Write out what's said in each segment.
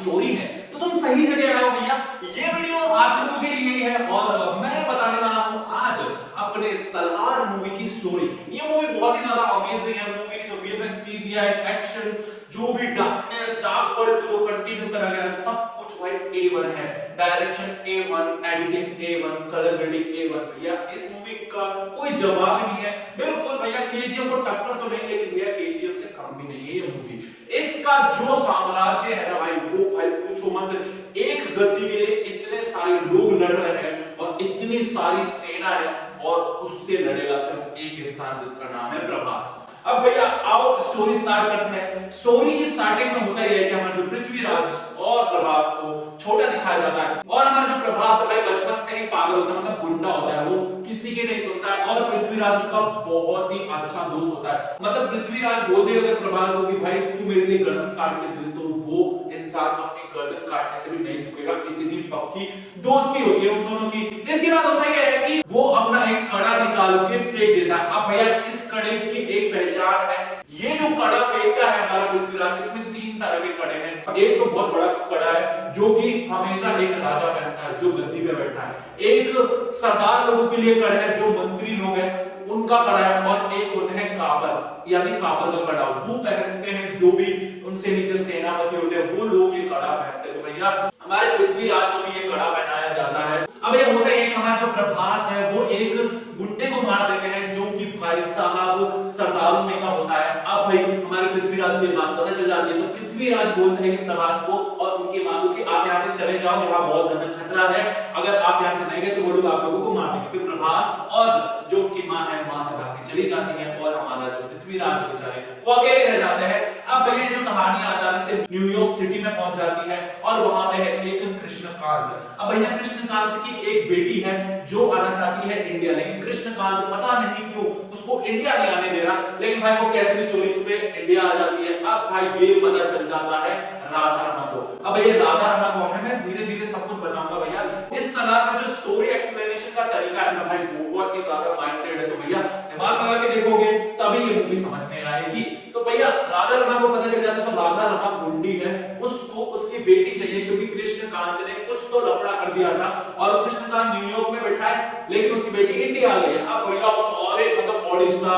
Story में, तो तुम सही जगह आए हो भैया। ये वीडियो आप लोगों के लिए ही है और मैं बताने वाला हूं आज अपने सलार मूवी की स्टोरी। ये मूवी बहुत ही ज्यादा अमेजिंग है। मूवी की जो वीएफएक्स यूज किया है, एक्शन, जो भी डार्कनेस, डार्क वर्ल्ड को जो कंटिन्यू करा गया है, सब कुछ भाई A1 है। Direction A1, editing A1, colour grading A1। भैया इस मूवी का कोई जवाब ही नहीं है। बिल्कुल भैया केजीएफ को टक्कर तो नहीं, लेकिन भैया केजीएफ से कम भी नहीं है ये मूवी। इसका जो साम्राज्य है ना भाई, वो भाई पूछो मत। एक गद्दी के लिए इतने सारे लोग लड़ रहे हैं और इतनी सारी सेना है, और उससे लड़ेगा सिर्फ एक इंसान जिसका नाम है प्रभास। अब भैया आओ स्टोरी स्टार्ट करते हैं। स्टोरी की स्टार्टिंग में होता यह है कि हमारे जो पृथ्वीराज और प्रभास को छोटा दिखाया जाता है, और हमारा जो प्रभास है भाई बचपन से ही पागल होता है, मतलब गुंडा होता है, वो किसी की नहीं सुनता है, और पृथ्वीराज उसका बहुत ही अच्छा दोस्त होता है। मतलब पृथ्वीराज बोल दे अगर प्रभास को कि भाई तू मेरे लिए गर्दन काट के दे, तो वो इंसान अपनी गर्दन काटने से भी नहीं झुकेगा। इतनी पक्की दोस्ती होती है उन दोनों की। इसके बाद होता यह है कि वो अपना एक कड़ा निकाल के फेंक देता है। अब भैया इस कड़े की एक पहचान है। ये जो कड़ा फेंकता है हमारा पृथ्वीराज, इसमें 3 तरह के कड़े हैं। एक तो बहुत बड़ा कड़ा है जो कि हमेशा एक राजा पहनता है, जो गद्दी पे बैठता है। एक सरदार लोगों के लिए कड़ा है, जो मंत्री लोग हैं उनका कड़ा है। और एक होते हैं कापर, यानी कापर का कड़ा, वो पहनते हैं जो भी उनसे नीचे सेनापति होते हैं, वो लोग ये कड़ा पहनते हैं। तो भैया हमारे पृथ्वीराज को भी ये कड़ा पहनाया जाता है। अब ये होता है कि हमारा जो प्रभास है वो एक गुंडे को मार देते हैं, जो कि भाई साहब सरदारों में का होता है। अब भाई हमारे पृथ्वीराज को ये बात पता चल जाती है, तो पृथ्वीराज बोलते हैं कि प्रभास को और उनकी मां को कि आप यहाँ से चले जाओ, यहाँ बहुत ज्यादा खतरा है, अगर आप यहाँ से नहीं गए तो वो लोग आप लोगों को मार देंगे। फिर प्रभास और जो उनकी मां है वहां से भाग के चली जाती है, और हमारा जो पृथ्वीराज बेचारे वो अकेले रह जाते हैं। अब भैया जो कहानी अचानक से न्यूयॉर्क सिटी में पहुंच जाती है, और वहां पे है एक कृष्णकांत। अब भैया कृष्णकांत की एक बेटी है जो आना चाहती है इंडिया, लेकिन कृष्णकांत पता नहीं क्यों उसको इंडिया नहीं आने दे रहा, लेकिन भाई वो कैसे भी चोरी छुपे इंडिया आ जाती है। अब भाई ये पता चल जाता है राधा रमा को। अब भैया राधा रमा कौन है, मैं धीरे धीरे सब कुछ बताऊंगा भैया। इस सलाह का जो स्टोरी एक्सप्लेनेशन का तरीका है ना भाई, बहुत ही ज्यादा माइंडेड है। तो भैया दिमाग लगा के देखोगे तभी ये मूवी समझ में आएगी। तो भैया राधा रमा को पता चल जाता है, तो राधा रमा गुंडी है, उसको उसकी बेटी चाहिए, क्योंकि कृष्णकांत ने कुछ तो लफड़ा कर दिया था, और कृष्णकांत न्यूयॉर्क में बैठा है, लेकिन उसकी बेटी इंडिया आ गई है। अब भैया सारे मतलब Odisha,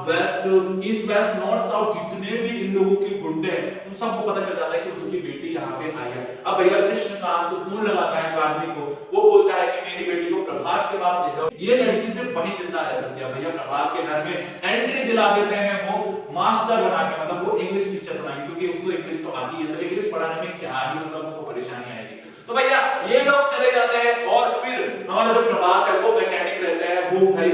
west, east, west, north, south जितने भी इन लोगों के गुंडे हैं उन सबको पता चल जाता है कि उसकी बेटी यहाँ पे आई है। अब भैया कृष्णकांत तो फोन लगाता है एक आदमी को, वो बोलता है कि मेरी बेटी को प्रभास के पास ले जाओ, ये लड़की सिर्फ वहीं जिंदा रह सकती है। भैया प्रभास के घर में एंट्री दिला देते हैं वो मास्टर बना के, मतलब वो इंग्लिश टीचर बनाएंगे, क्योंकि उसको इंग्लिश तो आती है, तो इंग्लिश पढ़ाने में क्या ही मतलब उसको परेशानी आएगी। तो भैया ये लोग चले जाते हैं, और फिर हमारा जो प्रभास है वो मैकेनिक रहता है। वो भाई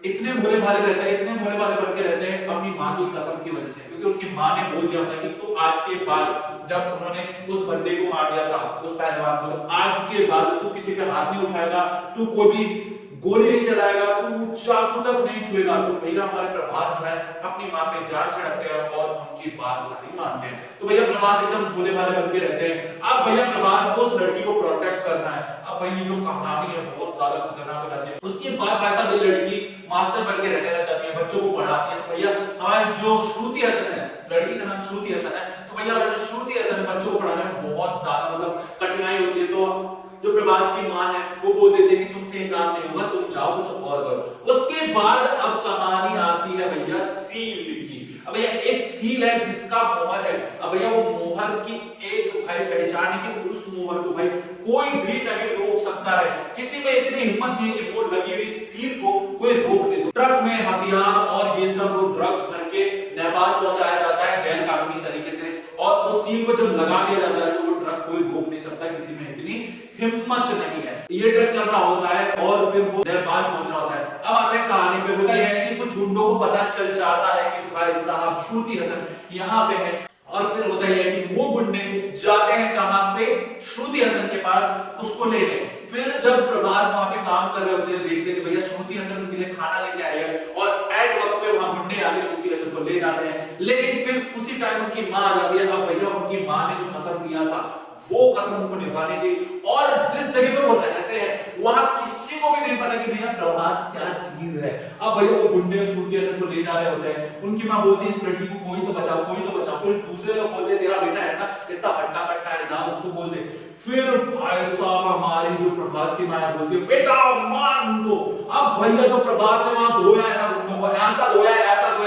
इतने भोले भाले रहते हैं, इतने भोले भाले बन के रहते हैं अपनी माँ की कसम की वजह से, क्योंकि उनकी माँ ने बोल दिया था कि तू आज के बाद, जब उन्होंने उस बंदे को मार दिया था उस पहलवान को, तो आज के बाद तू किसी पे हाथ नहीं उठाएगा, तू कोई भी गोली नहीं चलाएगा, तू चाकू तक नहीं छुएगा। तो भैया हमारे प्रभास जो है अपनी माँ पे जान छिड़कते हैं और उनकी बात सारी मानते हैं। तो भैया प्रभास एकदम भोले भाले बन के रहते हैं। अब भैया प्रभास को उस लड़की को प्रोटेक्ट करना है। अब भाई ये जो कहानी है बहुत ज्यादा खतरनाक हो जाती है। उसके बाद ऐसा ये लड़की मास्टर बन के रहने लग जाती है, बच्चों को पढ़ाती है। तो भैया हमारी जो श्रुति हसन है, लड़की का नाम श्रुति हसन है, तो भैया हमारी जो श्रुति हसन है बच्चों को पढ़ाने में बहुत ज्यादा मतलब कठिनाई होती है। तो जो प्रभास की माँ है वो बोल देती है कि तुमसे ये काम नहीं होगा, तुम जाओ कुछ और करो। उसके बाद अब कहानी आती है भैया सील की। अब भैया एक सील है जिसका मोहर है। अब भैया वो मोहर की एक भाई पहचान है कि उस मोहर को भाई कोई भी नहीं रोक सकता है। किसी में इतनी हिम्मत नहीं कि वो लगी हुई सील को कोई रोक दे। ट्रक में हथियार और ये सब ड्रग्स भर के नेपाल पहुंचाया जाता है गैर कानूनी तरीके से, और उस सील को जब लगा दिया जाता है तो वो ट्रक कोई रोक नहीं सकता, किसी में इतनी हिम्मत नहीं है। ये ट्रक चल रहा होता है और फिर वो नेपाल पहुंच रहा होता है। अब आते हैं कहानी पे। होता यह है कि कुछ गुंडों को पता चल जाता है कि भाई साहब श्रुति हसन यहाँ पे है, और फिर होता यह है कि वो गुंडे जाते हैं कहां पे, श्रुति हसन के पास उसको लेने। फिर जब प्रभास वहां पे काम कर रहे होते हैं, देखते हैं कि भैया श्रुति हसन उनके लिए खाना लेके आई है, और एट वक्त पे वहां गुंडे आके श्रुति हसन को ले जाते हैं। लेकिन फिर उसी टाइम उनकी मां आ जाती है। अब भैया उनकी मां ने जो कसम दिया था वो कसम उनको निभानी थी, और जिस जगह पे वो रहते हैं वहां किसी को भी नहीं पता कि भैया प्रभास क्या चीज है। अब भैया वो गुंडे श्रुति हसन को ले जा रहे होते हैं। उनकी मां बोलती है इस लड़की को कोई तो बचाओ, कोई तो बचाओ। फिर दूसरे लोग बोलते हैं तेरा बेटा है ना इतना हट्टा कट्टा है, जा उसको फिर भाई साहब हमारी जो प्रभास की माया बोलती है बेटा मार उनको। अब भैया जो प्रभास ने वहां धोया है ना गुंडों को, ऐसा धोया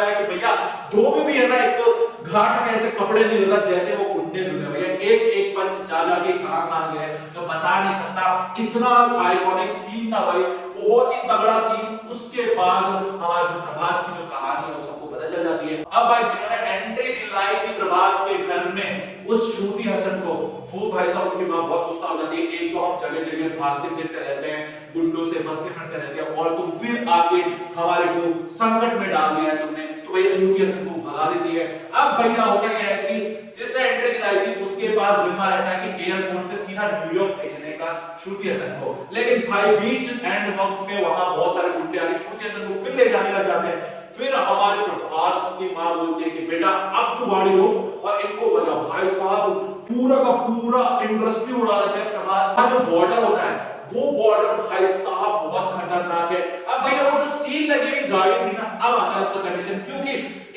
है कि भैया धोबी भी है ना एक घाट में ऐसे कपड़े नहीं धोता जैसे वो गुंडे धोते भैया। एक एक पंच जा जाके कहां गिरे तो बता नहीं सकता। इतना आइकॉनिक सीन था भाई, बहुत ही तगड़ा सीन। उसके बाद हमारे जो प्रभास की जो कहानी है वो सबको पता चल जाती है। अब भाई जिन्होंने एंट्री दिलाई थी प्रभास के घर में उस श्रुति हसन को, वो भाई साहब उनकी मां बहुत गुस्सा हो जाती है। एक तो हम जगह जगह भागते फिरते रहते हैं, गुंडों से बचते फिरते रहते हैं और तुम फिर आके हमारे को संकट में डाल दिया है तुमने, तो भैया श्रुति हसन को भगा देती है। अब भैया होता यह है कि जिसने एंट्री दिलाई थी उसके पास जिम्मा रहता है कि एयरपोर्ट से सीधा न्यूयॉर्क भेजने का श्रुति हसन को। लेकिन भाई बीच एंड वक्त पे वहां बहुत सारे गुंडे आके श्रुति हसन को फिर ले जाने लग जाते हैं। फिर हमारे प्रभास की मां बोलती है कि बेटा अब तू गाड़ी रोक और इनको बचा। भाई साहब पूरा का पूरा इंडस्ट्री उड़ा देते हैं प्रभास का। जो बॉर्डर होता है वो बॉर्डर भाई साहब बहुत खतरनाक है। अब भैया वो जो सील लगी हुई गाड़ी थी ना, अब आता है उसका कंडीशन, क्योंकि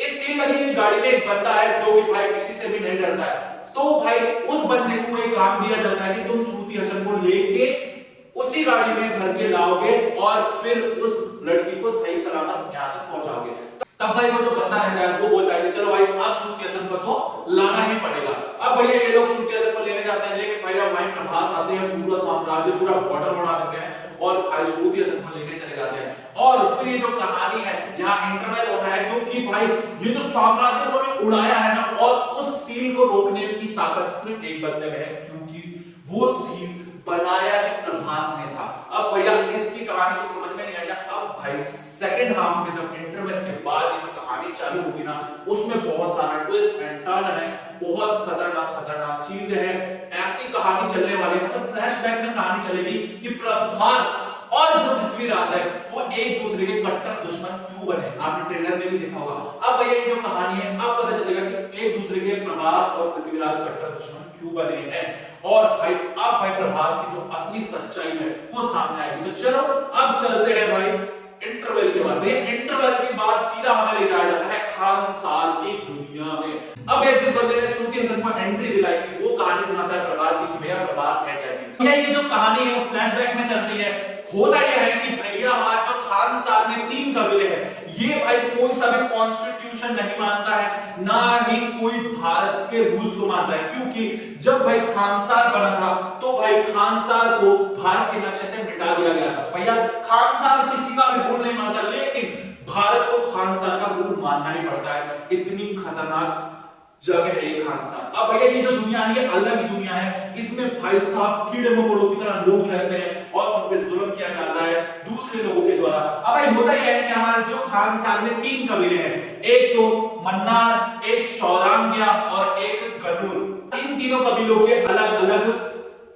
इस सील लगी हुई गाड़ी में एक बंदा है जो कि भाई किसी से भी नहीं डरता है। तो भाई उस बंदे को एक काम दिया जाता है कि तुम श्रुति हसन को लेके उसी गाड़ी में भर के लाओगे और फिर उस लड़की को सही सलामत यहां तक पहुंचाओगे। तब भाई वो जो बंदा रहता है वो बोलता है कि चलो भाई अब श्रुति हसन को तो लाना ही पड़ेगा। अब भैया ये लोग श्रुति हसन को लेने जाते हैं, लेकिन भैया वहीं प्रभास आते हैं, पूरा साम्राज्य पूरा बॉर्डर उड़ा देते हैं और भाई श्रुति हसन को लेके चले जाते हैं। और फिर ये जो कहानी है यहाँ इंटरवल होना है, क्योंकि भाई ये जो साम्राज्य उन्होंने उड़ाया है ना, और उस सील को रोकने की ताकत सिर्फ एक बंदे में है, क्योंकि वो सील बनाया ही प्रभास ने था। अब भैया इसकी कहानी को समझ में नहीं आएगा। अब भाई सेकंड हाफ में जब इंटरवल के बाद ये जो कहानी चालू होगी ना, उसमें बहुत सारा ट्विस्ट एंड टर्न है, बहुत खतरनाक चीजें हैं। ऐसी कहानी चलने वाली है, मतलब फ्लैशबैक में कहानी चलेगी कि प्रभास और जो पृथ्वीराज है वो एक दूसरे के कट्टर दुश्मन क्यों बने। आपने ट्रेलर में भी देखा होगा। अब भैया ये जो कहानी है अब पता चलेगा कि एक दूसरे के प्रभास और पृथ्वीराज कट्टर दुश्मन क्यों बने हैं, और भाई अब भाई प्रभास की जो असली सच्चाई है वो सामने आएगी। तो चलो अब चलते हैं भाई इंटरवल के बाद। भैया इंटरवल के बाद सीधा हमें ले जाया जाता है खानसार की दुनिया में। अब ये जिस बंदे ने श्रुति हसन को एंट्री दिलाई थी वो कहानी सुनाता है प्रभास की कि भैया प्रभास है क्या चीज। भैया ये जो कहानी है वो फ्लैशबैक में चल रही है। होता यह है कि भैया हमारे जो खानसार में 3 कबीले हैं, ये भाई कोई सा भी कॉन्स्टिट्यूशन नहीं मानता है, ना ही कोई भारत के रूल्स को मानता है। क्योंकि जब भाई खानसार बना था तो भाई खानसार को भारत के नक्शे से मिटा दिया गया था। भैया खानसार किसी का भी रूल नहीं मानता, लेकिन भारत को खानसार का रूल मानना ही पड़ता है। इतनी खतरनाक जगह है ये खानसार। अब भैया ये जो दुनिया है ये अलग ही दुनिया है। इसमें भाई साहब कीड़े मकोड़ों की तरह लोग रहते हैं और उन पे जुल्म किया जाता है दूसरे लोगों के द्वारा। अब भाई होता यह है कि हमारे जो खानसार में 3 कबीले हैं, एक तो मन्नार, एक शौरांग्या और एक गडूर। इन तीनों कबीलों के अलग अलग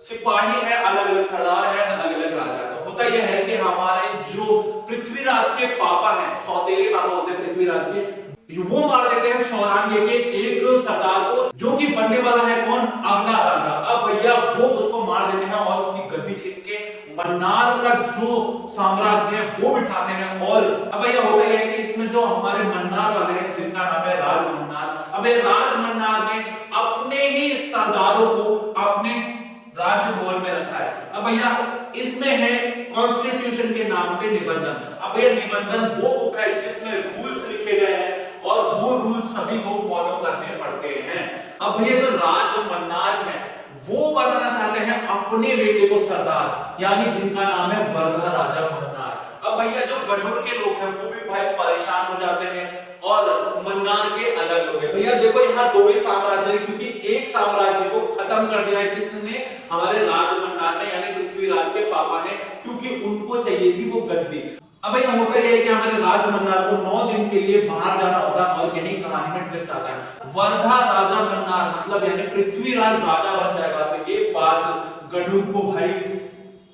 सिपाही है, अलग अलग सरदार है, अलग अलग राजा है। तो होता यह है कि हमारे जो पृथ्वीराज के पापा हैं, सौतेले पापा होते हैं पृथ्वीराज के, वो मार देते हैं शौरांग्य के एक सरदार को, जो कि बनने वाला है कौन, अगला राजा। अब भैया वो उसको मार देते हैं और उसकी गद्दी छीन के मन्नार का जो साम्राज्य है वो बिठाते हैं। और अब भैया होता यह है कि इसमें जो हमारे मन्नार वाले हैं जिनका नाम है राज मन्नार, अब राज मन्नार ने अपने ही सरदारों को अपने राजभवन में रखा है। अब भैया इसमें है कॉन्स्टिट्यूशन के नाम पे निबंधन। अब ये निबंधन वो बुक है जिसमें रूल्स लिखे गए हैं और वो रूल सभी को फॉलो करने पड़ते हैं। अब भैया जो राज मन्नार है वो बनाना चाहते हैं अपने बेटे को सरदार, यानी जिनका नाम है वर्धा राजा मन्नार। अब भैया जो गडूर के लोग हैं वो भी भाई परेशान हो जाते हैं और मन्नार के अलग लोग हैं। भैया देखो यहाँ 2 ही साम्राज्य है, क्योंकि एक साम्राज्य को खत्म कर दिया है किसने, हमारे राज मन्नार ने, यानी पृथ्वीराज के पापा ने, क्योंकि उनको चाहिए थी वो गद्दी। अब भैया होता है कि हमारे राज मन्नार को 9 दिन के लिए बाहर जाना होता है और यही कहानी में ट्विस्ट आता है। वर्धा राजा मन्नार मतलब यानी पृथ्वीराज राजा बन जाएगा। तो ये बात गडूर को भाई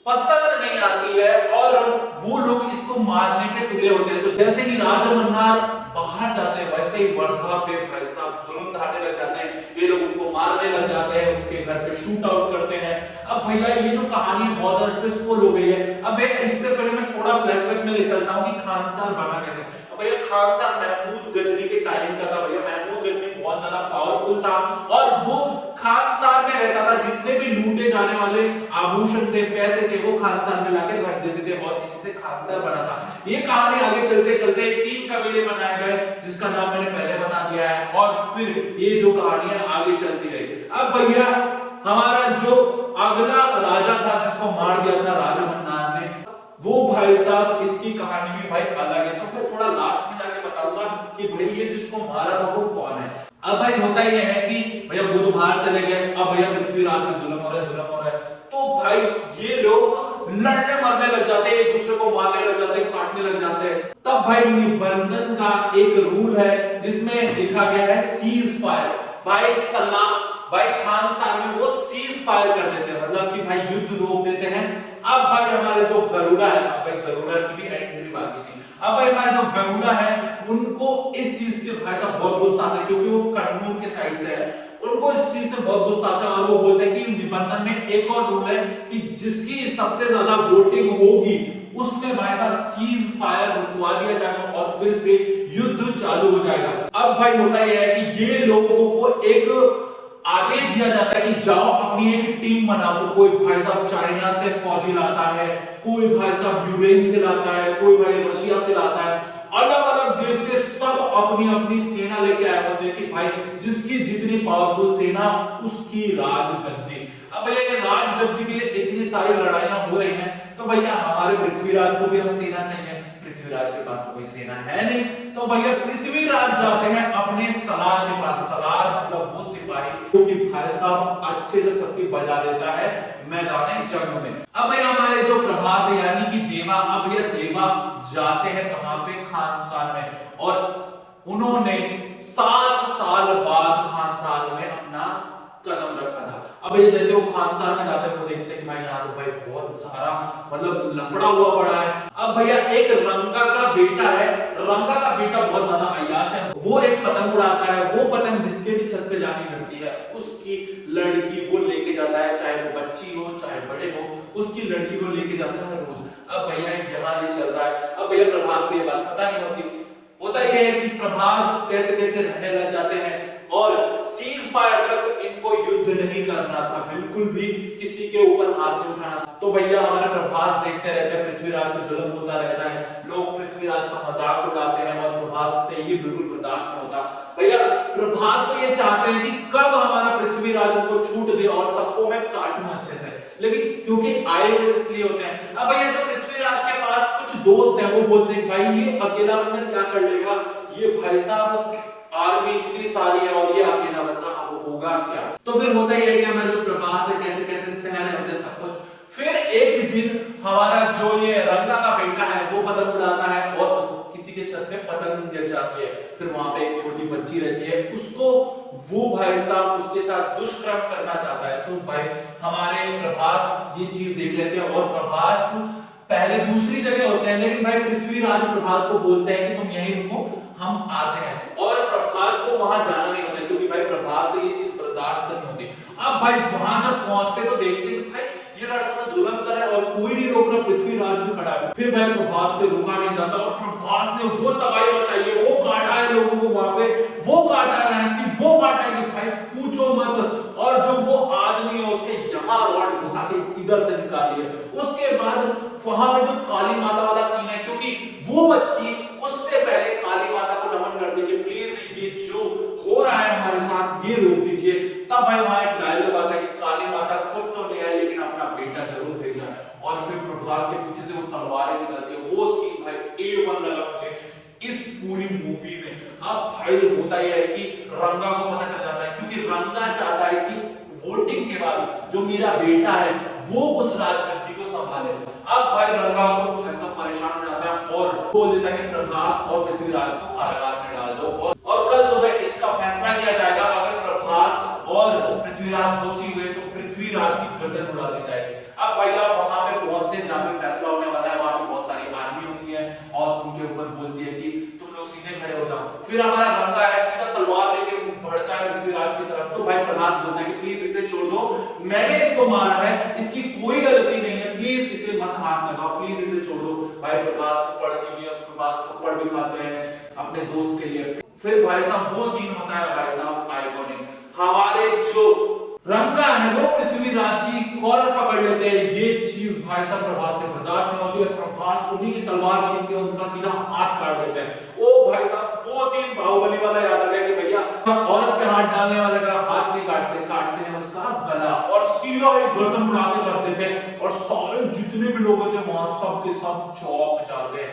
पसंद नहीं आती है और वो लोग इसको मारने पे तुले होते हैं। तो जैसे ही राजा मन्नार बाहर जाते हैं वैसे ही वर्धा पे भाई साहब जुल्म ढाने लग जाते हैं, ये लोग उनको मारने लग जाते हैं, उनके घर पे शूट आउट करते हैं। अब भैया ये जो कहानी बहुत ज्यादा ट्विस्टफुल हो गई है। अब इससे पहले मैं थोड़ा फ्लैशबैक में ले चलता हूँ कि खानसार बना कैसे। अब भैया खानसार महमूद गजनी के टाइम का था। भैया महमूद गजनी बहुत ज्यादा पावरफुल था और वो खानसार में रहता था, जितने भी लूटे जाने वाले आभूषण थे, पैसे थे, वो खानसार में लाके रख देते थे और इसी से खानसार बना था। ये कहानी आगे चलते चलते 3 कबीले बनाए गए, जिसका नाम मैंने पहले बता दिया है, और फिर ये जो कहानी है आगे चलती रही। अब भैया हमारा जो अगला राजा था जिसको मार दिया था राजा मन्नार ने, वो भाई साहब इसकी कहानी भी भाई अलग है, तो मैं थोड़ा लास्ट में जाके बताऊंगा कि भाई ये जिसको मारा था वो कौन है। अब भाई होता ही है कि भैया वो तो बाहर चले गए, अब भैया पृथ्वीराज में जुल्म हो रहा है, तो भाई ये लोग लड़ने मरने लग जाते हैं, एक दूसरे को मारने लग जाते हैं, काटने लग जाते हैं। तब भाई निबंधन का एक रूल है जिसमें लिखा गया है सीज फायर। भाई सलाम भाई खानसार में वो सीज फायर कर देते हैं, मतलब कि भाई युद्ध रोक देते हैं। अब भाई हमारे जो गरुड़ा है, अब भाई गरुड़ा की भी एंट्री बाकी थी, अब भाई हमारे जो गरुड़ा है उनको इस चीज से भाई साहब बहुत गुस्सा आता है, क्योंकि वो कन्नूर के साइड से है, उनको इस चीज से बहुत गुस्सा आता है और वो बोलते हैं कि निबंधन में एक और रूल है कि जिसकी सबसे ज्यादा वोटिंग होगी उसमें भाई साहब सीज फायर रुकवा दिया जाएगा और फिर से युद्ध चालू हो जाएगा। अब भाई होता यह है कि ये लोगों को एक आदेश दिया जाता है कि जाओ अपनी एक टीम बनाओ, तो कोई भाई साहब चाइना से फौजी लाता है, कोई भाई साहब यूक्रेन से लाता है, कोई भाई रशिया से लाता है, अलग अलग देश से सब अपनी अपनी सेना लेके आए होते हैं कि भाई जिसकी जितनी पावरफुल सेना उसकी राजगद्दी। अब भैया ये राजगद्दी के लिए इतनी सारी लड़ाइयां हो रही हैं, तो भैया हमारे पृथ्वीराज को भी अब सेना चाहिए, पृथ्वीराज के पास तो कोई सेना है नहीं, तो भैया पृथ्वीराज जाते हैं अपने सलार के पास। सलार मतलब वो सिपाही जो कि भाई साहब अच्छे से सबकी बजा देता है मैदान जंग में। अब भैया हमारे जो प्रभास है यानी कि देवा, अब भैया देवा जाते हैं कहां पे, खानसार में, और उन्होंने 7 साल बाद खानसार में अपना कदम रखा था। अब ये जैसे वो खानसार में जाते हैं वो देखते हैं कि भाई यहाँ तो भाई बहुत सारा मतलब लफड़ा हुआ पड़ा है। अब भैया एक रंगा का बेटा है, रंगा का बेटा बहुत ज्यादा अय्याश है, वो एक पतंग उड़ाता है, वो पतंग जिसके भी छत पे जाके गिरती है उसकी लड़की वो लेके जाता है, चाहे वो बच्ची हो चाहे बड़े हो, उसकी लड़की को लेके जाता है रोज। अब भैया यहाँ ये चल रहा है, अब भैया प्रभास को ये बात पता नहीं होती, होता यह है कि प्रभास कैसे कैसे रहने लग जाते हैं और सीज फायर तक इनको युद्ध नहीं करना था, बिल्कुल भी किसी के ऊपर हाथ नहीं उठाना था। तो भैया हमारे प्रभास देखते रहते हैं पृथ्वीराज को जुल्म होता रहता है, लोग पृथ्वीराज का मजाक उड़ाते हैं और प्रभास से ये बिल्कुल बर्दाश्त नहीं होता। भैया प्रभास तो ये चाहते हैं कि कब हमारा पृथ्वीराज उनको छूट दे और सबको मैं काटूं अच्छे से, लेकिन क्योंकि आए हुए इसलिए होते हैं। अब भैया जो पृथ्वीराज के पास कुछ दोस्त हैं वो बोलते हैं भाई ये अकेला बंदा क्या कर लेगा, ये भाई साहब आर्मी इतनी सारी है और ये अकेला बंदा अब होगा क्या। तो फिर होता ही है कि हमारे जो प्रभास है कैसे कैसे सहने होते सब कुछ। फिर एक दिन हमारा जो ये रंगा का बेटा है वो पतंग उड़ाता है और किसी के छत पे पतंग गिर जाती है, फिर वहां पे एक छोटी बच्ची रहती है, उसको वो भाई साहब उसके साथ दुष्कर्म करना चाहता है। तो भाई हमारे प्रभास ये चीज देख लेते हैं और प्रभास पहले दूसरी जगह होते हैं, लेकिन भाई पृथ्वीराज प्रभास को बोलते हैं कि तुम यहीं रुको हम आते हैं, और प्रभास को वहां जाना नहीं होता क्योंकि भाई प्रभास से ये चीज बर्दाश्त नहीं होती। अब भाई वहां जब पहुंचते तो देखते हैं भाई ये लड़का तो जुल्म कर रहा है और कोई नहीं रोक रहा, पृथ्वीराज भी खड़ा है। फिर भाई प्रभास से रुका नहीं जाता और प्रभास ने वो तबाही मचाई है, वो काटा है लोगों को वहां पे, वो काटा है वो काटा है कि भाई पूछो मत। और जो वो आदमी है उसके यमा रॉड घुसा के इधर से निकाली है। उसके बाद वहां पे जो काली माता वाला सीन है, क्योंकि वो बच्ची उससे पहले काली माता को नमन करती कि प्लीज ये जो हो रहा है हमारे साथ ये रोक दीजिए। तब भाई वहां एक डायलॉग आता है कि काली माता खुद तो नहीं आई लेकिन अपना बेटा जरूर भेजा, और फिर प्रभास के पीछे से वो तलवारें निकलती है। वो सीन भाई A1 लगा मुझे इस पूरी मूवी में। अब भाई होता यह है कि रंगा को पता चल जाता है, क्योंकि रंगा चाहता है कि वोटिंग के बाद जो मेरा बेटा है वो उस राजगद्दी को संभाले। अब भाई रंगा को भाई सब परेशान हो जाता है और बोल देता है कि प्रभास और पृथ्वीराज को कारागार में डाल दो और कल सुबह इसका फैसला किया जाएगा। अगर प्रभास और पृथ्वीराज दोषी हुए तो पृथ्वीराज की गर्दन उड़ा दी जाएगी। अब भैया वहां पे पहुंचते जहां पे फैसला होने वाला है, वहां पे बहुत सारी आर्मी होती है और उनके ऊपर बोलती है कि तुम लोग सीधे खड़े हो जाओ। फिर हमारा रंगा है सीधा तलवार लेके बढ़ता है पृथ्वीराज की तरफ। तो भाई प्रभास बोलता है कि प्लीज इसे छोड़ दो, मैंने इसको मारा है, इसकी कोई गलती नहीं है, प्लीज इसे मत हाथ लगाओ, प्लीज इसे छोड़ दो। भाई प्रभास पढ़ती हुई प्रभास थप्पड़ भी खाते हैं अपने दोस्त के लिए। फिर भाई साहब वो सीन होता है भाई साहब आइकॉनिक, हमारे जो रंगा है वो पृथ्वीराज की कॉलर पकड़ लेते हैं। ये चीज भाई साहब प्रभास से बर्दाश्त नहीं होती है। प्रभास उन्हीं की तलवार छीन के उनका सीधा हाथ काट देते हैं। ओ भाई साहब वो सीन बाहुबली वाला याद आ गया कि भैया औरत पे हाथ डालने वाले का हाथ नहीं काटते, काटते हैं उसका गला और सीधा एक गर्दन उड़ा के कर देते हैं और सारे जितने भी लोग होते हैं वहां सब के सब चौंक जाते हैं।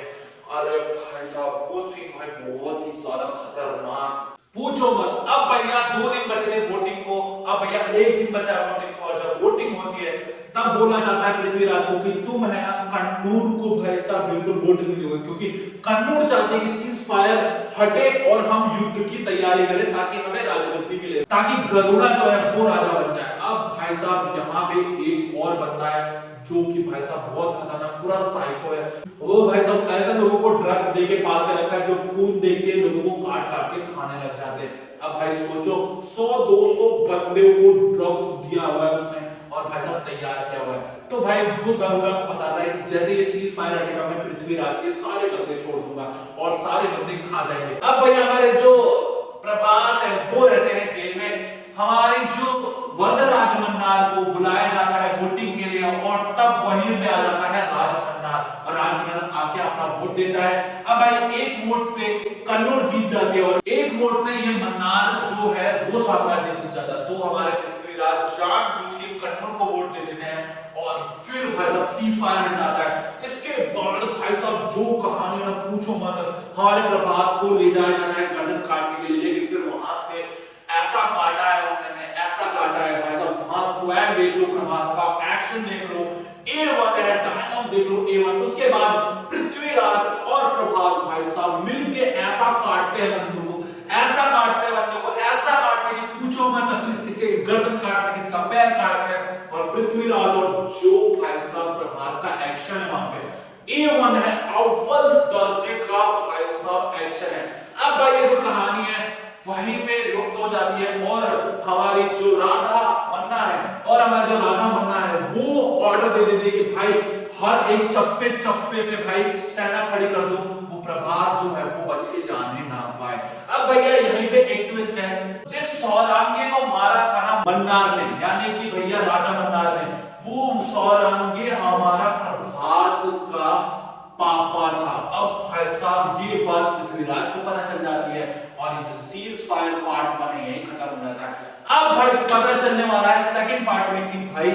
अरे भाई साहब वो सीन भाई बहुत ही ज्यादा खतरनाक, पूछो मत। अब भैया 2 दिन बचे थे वोटिंग को, अब भैया 1 दिन बचा है वोटिंग को, और जब वोटिंग होती है तब बोला जाता है पृथ्वीराज को कि तुम है ना कन्नूर को भाई साहब बिल्कुल वोट नहीं दोगे, क्योंकि कन्नूर चाहते हैं कि सीज फायर हटे और हम युद्ध की तैयारी करें ताकि हमें राजगद्दी मिले, ताकि गरुड़ा जो है वो राजा बन जाए। अब भाई साहब यहाँ पे एक और बंदा है जो कि भाई साहब बहुत खतरनाक पूरा साइको है। वो भाई साहब ऐसे लोगों को ड्रग्स देके पाल के रखा है जो खून देखते लोगों को काट काट के खाने लग जाते हैं। अब भाई सोचो 100-200 बंदे को ड्रग्स दिया हुआ है उसने और भाई साहब तैयार किया हुआ है। तो भाई वो गरुड़ा को बताता है कि जैसे ये सीज फायर हटेगा मैं पृथ्वीराज के सारे बंदे छोड़ दूंगा और सारे बंदे खा जाएंगे। अब भाई हमारे जो प्रभास है वो रहते हैं जेल में। हमारे जो वरदराज मन्नार को बुलाया जाता है वोटिंग के लिए और तब वहीं पे आ जाता है राजमन्नार और राजमन्नार आके अपना वोट देता है। अब भाई एक वोट से कन्नौर जीत जाते हैं और एक वोट से ये मन्नार जो है वो साम्राज्य जीत जाता है। तो हमारे पृथ्वीराज जानबूझ के कन्नौर को वोट दे देते हैं और फिर भाई साहब सीज फायर हट जाता है। इसके बाद भाई साहब जो कहानी ना पूछो मत, हमारे प्रभास को ले जाया जाता है गर्दन काटने के लिए, लेकिन फिर वहां से ऐसा काटा है उन्होंने, ऐसा काटा है भाई साहब, वहां स्वैग देख लो प्रभास का, एक्शन देख लो A1 है, डायलॉग देख लो A1। उसके बाद पृथ्वीराज और प्रभास भाई साहब मिलके ऐसा काटते हैं बंदे को, ऐसा काटते हैं बंदे को, ऐसा काटते कि पूछो मत, किसी गर्दन काट रहे, किसी का पैर काट रहे हैं। और पृथ्वीराज और जो भाई साहब प्रभास का एक्शन है वहां पे A1 है, अव्वल दर्जे का भाई साहब एक्शन है। अब भाई ये जो कहानी है वहीं पे रुक हो जाती है और हमारी जो राधा मन्ना है और हमारा जो राधा मन्ना है वो ऑर्डर दे देते कि भाई हर एक चप्पे चप्पे पे भाई सेना खड़ी कर दो, वो प्रभास जो है वो बच के जाने ना पाए। अब भैया यहीं पे एक ट्विस्ट है, जिस सौदांगे को मारा था ना मन्नार ने, यानी कि भैया राजा मन्नार ने, वो सौदांगे हमारा प्रभास का पापा था। अब भाई साहब ये बात पृथ्वीराज को पता चल जाती है और ये जो सीज फायर पार्ट 1 है यही खत्म हो जाता है। अब भाई पता चलने वाला है सेकंड पार्ट में कि भाई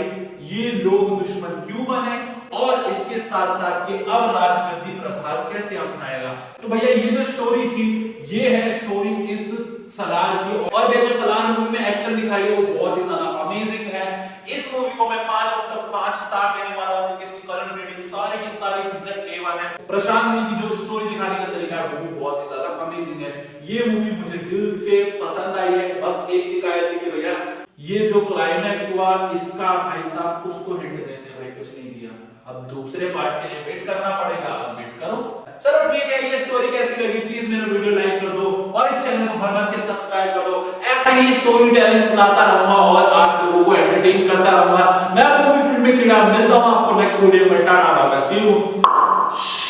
ये लोग दुश्मन क्यों बने और इसके साथ साथ कि अब राजगद्दी प्रभास कैसे अपनाएगा। तो भैया ये जो स्टोरी थी ये है स्टोरी इस सलार की, और देखो सलार मूवी में एक्शन दिखाई है वो बहुत ही ज्यादा अमेजिंग है। इस मूवी को मैं 5 स्टार देने वाला हूं, किसी करंट रेटिंग सारी की सारी चीजें A1 है। प्रशांत नील की जो स्टोरी दिखाने का तरीका है वो भी बहुत ही ज्यादा अमेजिंग है। ये मूवी मुझे दिल से पसंद आई है। बस एक शिकायत थी कि भैया ये जो क्लाइमैक्स हुआ इसका भाई साहब उसको हिंट देते भाई कुछ नहीं दिया। अब दूसरे पार्ट के लिए वेट करना पड़ेगा, अब वेट करो। चलो ठीक है, ये स्टोरी कैसी लगी प्लीज मेरा वीडियो लाइक कर दो और इस चैनल को भर के सब्सक्राइब कर दो। ऐसा ही स्टोरी टेलिंग सुनाता रहूंगा और आप लोगों को एंटरटेन करता रहूंगा। मैं मूवी फिल्म में कीड़ा, मिलता हूं आपको नेक्स्ट वीडियो में। Tata bye bye, see you.